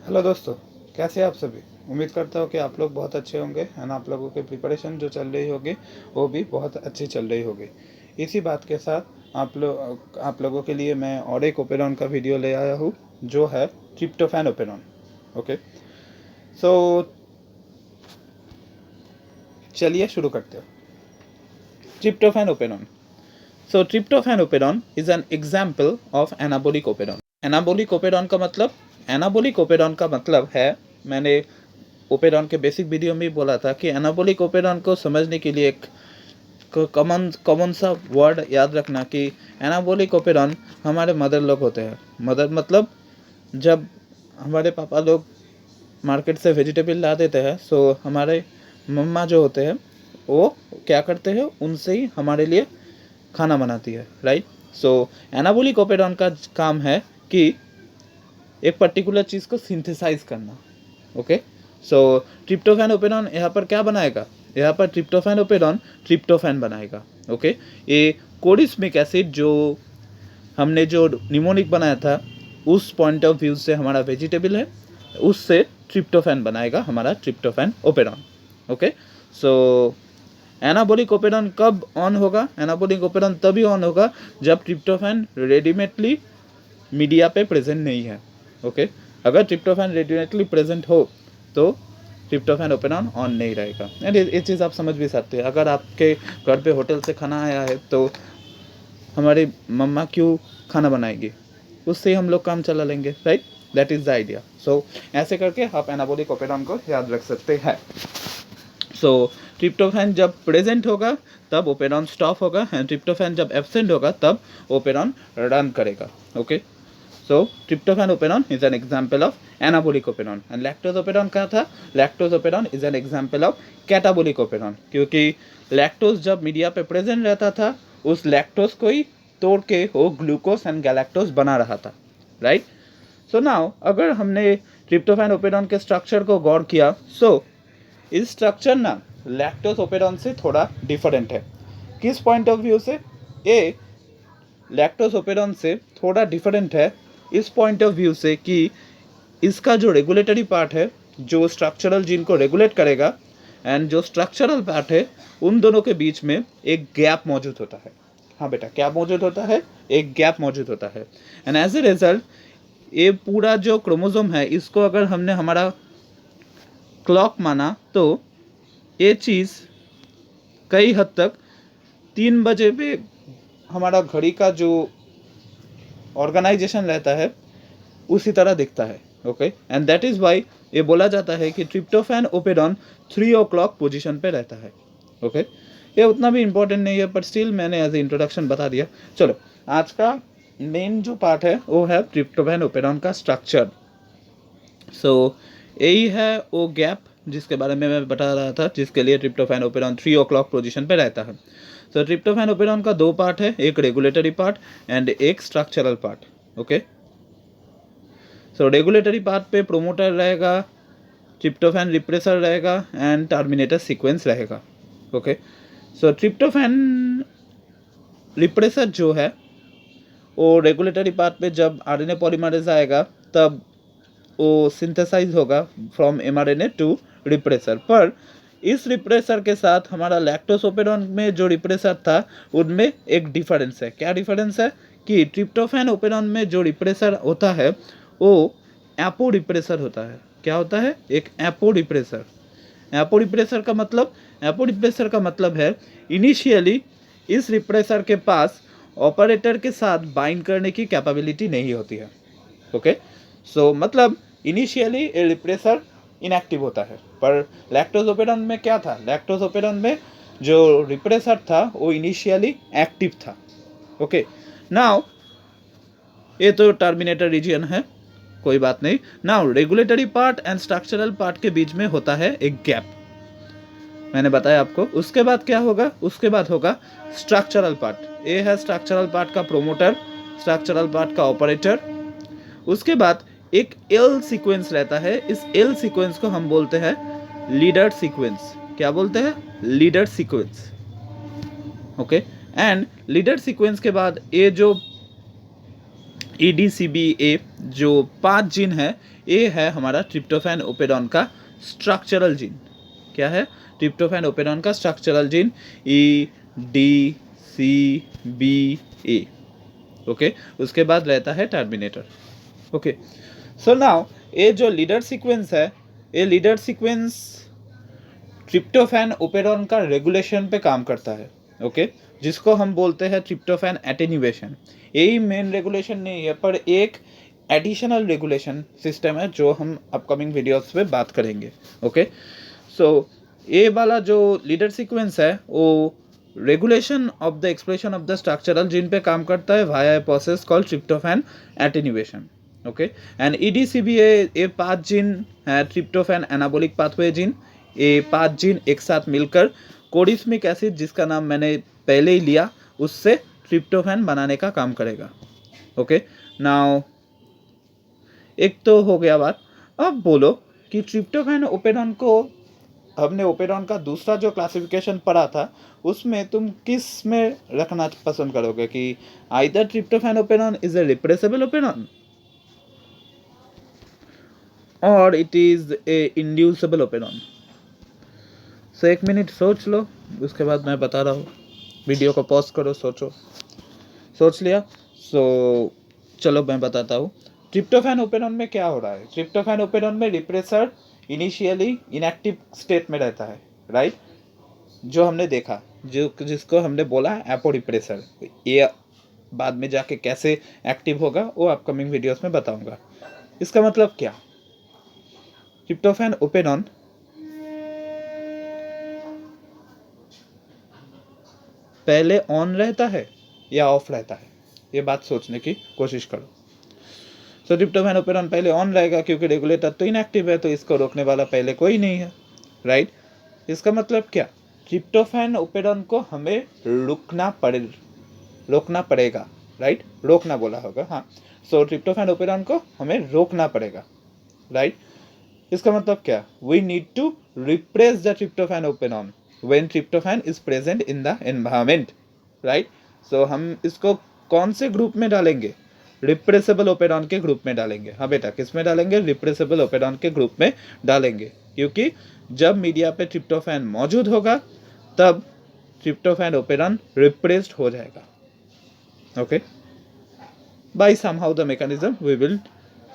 Hello दोस्तों, कैसे हैं आप सभी। उम्मीद करता हूँ कि आप लोग बहुत अच्छे होंगे एंड आप लोगों की प्रिपरेशन जो चल रही होगी वो भी बहुत अच्छी चल रही होगी। इसी बात के साथ आप लोगों के लिए मैं और एक ओपेरॉन का वीडियो ले आया हूँ जो है ट्रिप्टोफैन ओपेरॉन। ओके, सो चलिए शुरू करते हैं। Tryptophan operon. So tryptophan operon is an example of anabolic operon. Anabolic operon का मतलब है, मैंने ओपेरॉन के बेसिक वीडियो में भी बोला था कि एनाबोलिक ओपेरॉन को समझने के लिए एक कॉमन सा वर्ड याद रखना कि एनाबोलिक ओपेरॉन हमारे मदर लोग होते हैं। मदर मतलब जब हमारे पापा लोग मार्केट से वेजिटेबल ला देते हैं, सो हमारे मम्मा जो होते हैं वो क्या करते हैं, उनसे ही हमारे लिए खाना बनाती है, राइट। सो एनाबोलिक ओपेरॉन का काम है कि एक पर्टिकुलर चीज़ को सिंथेसाइज करना। ओके, सो ट्रिप्टोफैन ओपेरॉन यहाँ पर क्या बनाएगा, यहाँ पर ट्रिप्टोफैन ओपेरॉन ट्रिप्टोफैन बनाएगा। ओके, ये कोडिस्मिक एसिड जो हमने जो निमोनिक बनाया था उस पॉइंट ऑफ व्यू से हमारा वेजिटेबल है, उससे ट्रिप्टोफैन बनाएगा हमारा ट्रिप्टोफैन ओपेरॉन। ओके, सो एनाबोलिक ओपेरॉन कब ऑन होगा, एनाबोलिक ओपेरॉन तभी ऑन होगा जब ट्रिप्टोफैन रेडीमेडली मीडिया पे प्रेजेंट नहीं है। ओके, अगर ट्रिप्टोफैन रेडीमेडली प्रेजेंट हो तो ट्रिप्टोफैन ओपेरॉन ऑन नहीं रहेगा। एंड ये चीज़ आप समझ भी सकते हैं, अगर आपके घर पे होटल से खाना आया है तो हमारी मम्मा क्यों खाना बनाएगी, उससे हम लोग काम चला लेंगे, right. That is the idea. So ऐसे करके आप एनाबोलिक ओपेरॉन को याद रख सकते हैं। सो ट्रिप्टोफैन जब प्रेजेंट होगा तब ओपेरॉन स्टॉप होगा, एंड ट्रिप्टोफैन जब एब्सेंट होगा तब ओपेरॉन रन करेगा। Okay, so tryptophan operon is an example of anabolic operon. And lactose operon क्या था, lactose operon is an example of catabolic operon, क्योंकि लैक्टोज जब मीडिया पे प्रेजेंट रहता था उस लैक्टोज को ही तोड़ के वो ग्लूकोज एंड गैलेक्टोज बना रहा था, राइट। सो नाउ अगर हमने ट्रिप्टोफैन ओपेरॉन के स्ट्रक्चर को गौर किया, सो इस स्ट्रक्चर ना लैक्टोज ओपेरॉन से थोड़ा डिफरेंट है। किस पॉइंट ऑफ व्यू से, ये लैक्टोज ओपेरॉन से थोड़ा डिफरेंट है इस पॉइंट ऑफ व्यू से कि इसका जो रेगुलेटरी पार्ट है, जो स्ट्रक्चरल जीन को रेगुलेट करेगा, एंड जो स्ट्रक्चरल पार्ट है, उन दोनों के बीच में एक गैप मौजूद होता है। हाँ बेटा, क्या मौजूद होता है, एक गैप मौजूद होता है। एंड एज ए रिजल्ट ये पूरा जो क्रोमोसोम है, इसको अगर हमने हमारा क्लॉक माना तो ये चीज़ कई हद तक 3 बजे पे हमारा घड़ी का जो ऑर्गेनाइजेशन रहता है उसी तरह दिखता है। Okay, and that is why ये बोला जाता है कि ट्रिप्टोफैन ओपेरॉन 3 o'clock पोजीशन पे रहता है। ओके, ये उतना भी इम्पोर्टेंट नहीं है, बट स्टिल मैंने एज ए इंट्रोडक्शन बता दिया। चलो, आज का मेन जो पार्ट है वो है ट्रिप्टोफैन ओपेरॉन का स्ट्रक्चर। सो यही है वो गैप जिसके बारे में मैं बता रहा था, जिसके लिए ट्रिप्टोफैन ओपेरॉन 3 o'clock पोजीशन पे रहता है। सो ट्रिप्टोफैन ओपेरॉन का 2 पार्ट है, एक रेगुलेटरी पार्ट एंड एक स्ट्रक्चरल पार्ट। ओके, सो रेगुलेटरी पार्ट पे प्रोमोटर रहेगा, ट्रिप्टोफैन रिप्रेसर रहेगा एंड टर्मिनेटर सीक्वेंस रहेगा। ओके, सो ट्रिप्टोफैन रिप्रेसर जो है वो रेगुलेटरी पार्ट पे जब आरएनए पॉलीमरेज आएगा तब वो सिंथेसाइज होगा फ्रॉम एमआरएनए टू रिप्रेसर। पर इस रिप्रेसर के साथ हमारा लैक्टोज ओपेरॉन में जो रिप्रेसर था उनमें एक डिफरेंस है। क्या डिफरेंस है कि ट्रिप्टोफैन ओपेरॉन में जो रिप्रेसर होता है वो एपो रिप्रेसर होता है। क्या होता है, एक एपो रिप्रेसर। एपो रिप्रेसर का मतलब है इनिशियली इस रिप्रेसर के पास ऑपरेटर के साथ बाइंड करने की कैपेबिलिटी नहीं होती है। ओके, सो मतलब इनिशियली ये रिप्रेसर इनएक्टिव होता है। पर लैक्टोज ओपेरॉन में क्या था, लैक्टोज ओपेरॉन में जो रिप्रेसर था वो इनिशियली एक्टिव था। ओके, नाउ ये तो टर्मिनेटर रीजन है, कोई बात नहीं। Now regulatory part and structural part के बीच में होता है एक गैप, मैंने बताया आपको। उसके बाद क्या होगा, उसके बाद होगा स्ट्रक्चरल पार्ट। ये है स्ट्रक्चरल पार्ट का प्रोमोटर, स्ट्रक्चरल पार्ट का ऑपरेटर। उसके बाद एक एल सीक्वेंस रहता है, इस एल सीक्वेंस को हम बोलते हैं लीडर सीक्वेंस। क्या बोलते हैं, leader sequence. Okay, and leader sequence के बाद ये जो EDCBA जो 5 जीन है, ये है हमारा ट्रिप्टोफैन ओपेरॉन का स्ट्रक्चरल जीन। क्या है? ट्रिप्टोफैन ओपेरॉन का स्ट्रक्चरल जीन EDCBA। ओके, उसके बाद रहता है टर्मिनेटर। ओके, सो नाउ ये जो लीडर सीक्वेंस है, ये लीडर सीक्वेंस ट्रिप्टोफैन ओपेरॉन का रेगुलेशन पे काम करता है। ओके, जिसको हम बोलते हैं ट्रिप्टोफैन एटेन्यूएशन। यही मेन रेगुलेशन नहीं है, पर एक एडिशनल रेगुलेशन सिस्टम है जो हम अपकमिंग वीडियोस में बात करेंगे। ओके, सो ये वाला जो लीडर सीक्वेंस है वो regulation of the expression of the structural gene पे काम करता है via a process called tryptophan attenuation. Okay, and EDCBA ये 5 जीन है ट्रिप्टोफैन एनाबोलिक पाथवे जीन। ये 5 जीन एक साथ मिलकर कोडिस्मिक एसिड, जिसका नाम मैंने पहले ही लिया, उससे ट्रिप्टोफैन बनाने का काम करेगा। ओके, नाउ एक तो हो गया बात। अब बोलो कि ट्रिप्टोफैन ओपेरॉन को, हमने ओपेरॉन का दूसरा जो क्लासिफिकेशन पढ़ा था, उसमें तुम किस में रखना पसंद करोगे कि either tryptophan operon is a repressible operon और it is a inducible operon? So 1 minute सोच लो, उसके बाद मैं बता रहा हूँ। वीडियो को पॉज करो, सोचो। सोच लिया? सो चलो मैं बताता हूँ। ट्रिप्टोफैन ओपेरॉन में क्या हो रहा है? ट्रिप्टोफैन ओपेरॉन में रिप्रेसर इनिशियली इनएक्टिव स्टेट में रहता है, राइट? जो हमने देखा, जिसको हमने बोला एपो रिप्रेसर। ये बाद में जाके कैसे एक्टिव होगा वो अपकमिंग वीडियोस में बताऊंगा। इसका मतलब क्या? ट्रिप्टोफैन ओपेरॉन पहले ऑन रहता है या ऑफ रहता है? ये बात सोचने की कोशिश करो। तो ट्रिप्टोफैन ओपेरॉन पहले ऑन रहेगा क्योंकि रेगुलेटर तो इनएक्टिव है, तो इसको रोकने वाला पहले कोई नहीं है, राइट? इसका मतलब क्या? ट्रिप्टोफैन ओपेरॉन को हमें रोकना पड़ेगा, राइट? रोकना बोला होगा, हाँ। सो ट्रिप्टोफैन ओपेरॉन को हमें रोकना पड़ेगा, राइट? इसका मतलब क्या? We need to repress the tryptophan operon when tryptophan is present in the environment, right? So हम इसको कौन से ग्रुप में डालेंगे? रिप्रेसेबल ओपेरॉन के ग्रुप में डालेंगे। हाँ बेटा, किस में डालेंगे? रिप्रेसेबल ओपेरॉन के ग्रुप में डालेंगे, क्योंकि जब मीडिया पे ट्रिप्टोफैन मौजूद होगा तब ट्रिप्टोफैन ओपेरॉन रिप्रेस्ड हो जाएगा। Okay, by somehow the mechanism we will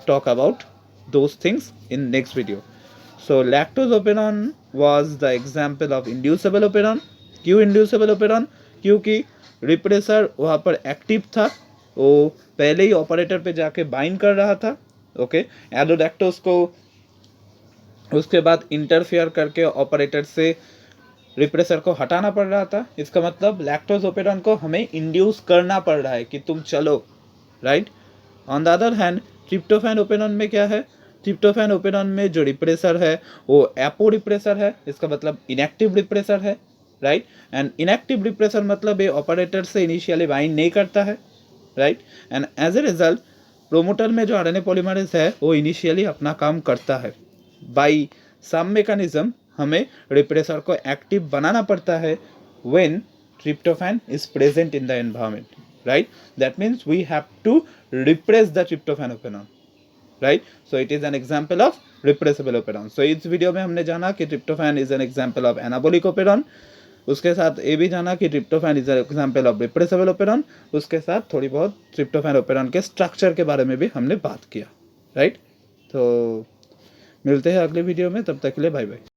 talk about those things in next video. So lactose operon was the example of inducible operon. क्यों inducible operon? क्योंकि रिप्रेसर वहाँ पर एक्टिव था, वो पहले ही ऑपरेटर पे जाके बाइंड कर रहा था। ओके, एडोडैक्टोस को उसके बाद इंटरफेयर करके ऑपरेटर से रिप्रेसर को हटाना पड़ रहा था। इसका मतलब लैक्टोज ओपेरॉन को हमें इंड्यूस करना पड़ रहा है कि तुम चलो, right? On the other hand tryptophan operon में क्या है? ट्रिप्टोफैन ओपेरॉन में जो रिप्रेसर है वो एपो रिप्रेसर है। इसका मतलब इनएक्टिव रिप्रेसर है, राइट? एंड इनएक्टिव रिप्रेसर मतलब ये ऑपरेटर से इनिशियली बाइंड नहीं करता है, right? And as a result promoter में जो आरएनए पॉलीमरेज है वो इनिशियली अपना काम करता है। बाई सम मैकेनिज्म हमें रिप्रेसर को एक्टिव बनाना पड़ता है when tryptophan is present in the environment, right? That means we have to repress the tryptophan operon, right? So it is an example of repressible operon. So इस video में हमने जाना कि tryptophan is an example of anabolic operon, उसके साथ ये भी जाना कि tryptophan is an example of repressible operon, उसके साथ थोड़ी बहुत tryptophan operon के स्ट्रक्चर के बारे में भी हमने बात किया, राइट? तो मिलते हैं अगले वीडियो में, तब तक के लिए बाय बाय।